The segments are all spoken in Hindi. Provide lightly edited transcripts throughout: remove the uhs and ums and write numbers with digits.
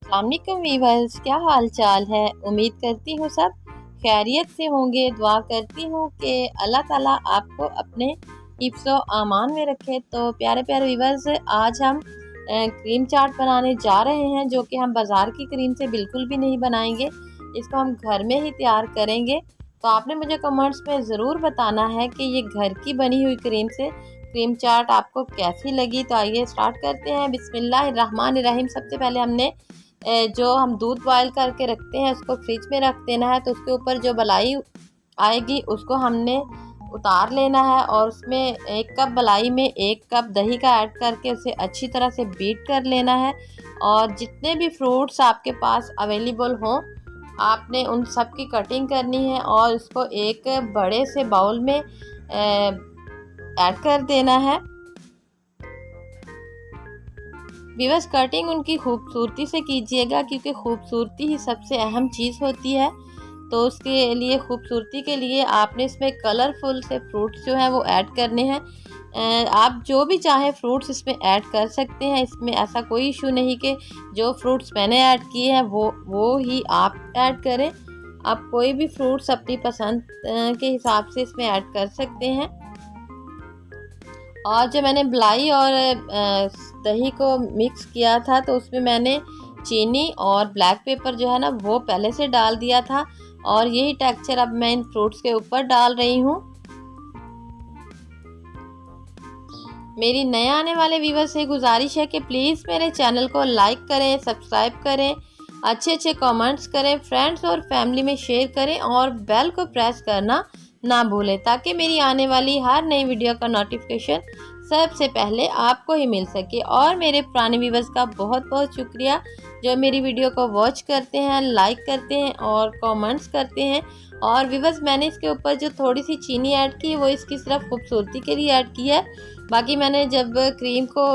अस्सलाम वालेकुम वीवर्स, क्या हाल चाल है। उम्मीद करती हूँ सब खैरियत से होंगे। दुआ करती हूँ कि अल्लाह ताला आपको अपने हिफ्ज़ो आमान में रखे। तो प्यारे प्यारे वीवर्स, आज हम क्रीम चाट बनाने जा रहे हैं, जो कि हम बाज़ार की क्रीम से बिल्कुल भी नहीं बनाएंगे। इसको हम घर में ही तैयार करेंगे। तो आपने मुझे कमेंट्स में ज़रूर बताना है कि ये घर की बनी हुई क्रीम से क्रीम चाट आपको कैसी लगी। तो आइए स्टार्ट करते हैं। बिस्मिल्लाहिर्रहमानिर्रहीम। सबसे पहले हमने जो हम दूध बॉयल करके रखते हैं उसको फ्रिज में रख देना है। तो उसके ऊपर जो मलाई आएगी उसको हमने उतार लेना है और उसमें 1 कप मलाई में 1 कप दही का ऐड करके उसे अच्छी तरह से बीट कर लेना है। और जितने भी फ्रूट्स आपके पास अवेलेबल हों, आपने उन सब की कटिंग करनी है और उसको एक बड़े से बाउल में ऐड कर देना है। व्यूअर्स, कटिंग उनकी खूबसूरती से कीजिएगा, क्योंकि खूबसूरती ही सबसे अहम चीज़ होती है। तो उसके लिए खूबसूरती के लिए आपने इसमें कलरफुल से फ्रूट्स जो हैं वो ऐड करने हैं। आप जो भी चाहें फ्रूट्स इसमें ऐड कर सकते हैं। इसमें ऐसा कोई इशू नहीं कि जो फ्रूट्स मैंने ऐड किए हैं वो ही आप ऐड करें। आप कोई भी फ्रूट्स अपनी पसंद के हिसाब से इसमें ऐड कर सकते हैं। और जब मैंने मलाई और दही को मिक्स किया था तो उसमें मैंने चीनी और ब्लैक पेपर जो है ना वो पहले से डाल दिया था। और यही टेक्सचर अब मैं इन फ्रूट्स के ऊपर डाल रही हूँ। मेरी नए आने वाले व्यूवर से गुजारिश है कि प्लीज़ मेरे चैनल को लाइक करें, सब्सक्राइब करें, अच्छे अच्छे कमेंट्स करें, फ्रेंड्स और फैमिली में शेयर करें और बेल को प्रेस करना ना भूलें, ताकि मेरी आने वाली हर नई वीडियो का नोटिफिकेशन सबसे पहले आपको ही मिल सके। और मेरे पुराने व्यूवर्स का बहुत बहुत शुक्रिया जो मेरी वीडियो को वॉच करते हैं, लाइक करते हैं और कमेंट्स करते हैं। और व्यूवर्स, मैंने इसके ऊपर जो थोड़ी सी चीनी ऐड की वो इसकी सिर्फ खूबसूरती के लिए ऐड की है। बाकी मैंने जब क्रीम को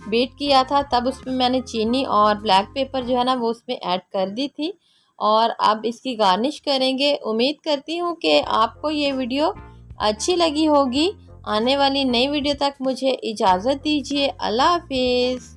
बीट किया था तब उसमें मैंने चीनी और ब्लैक पेपर जो है ना वो उसमें ऐड कर दी थी। और अब इसकी गार्निश करेंगे। उम्मीद करती हूँ कि आपको ये वीडियो अच्छी लगी होगी। आने वाली नई वीडियो तक मुझे इजाज़त दीजिए। अल्लाह हाफिज़।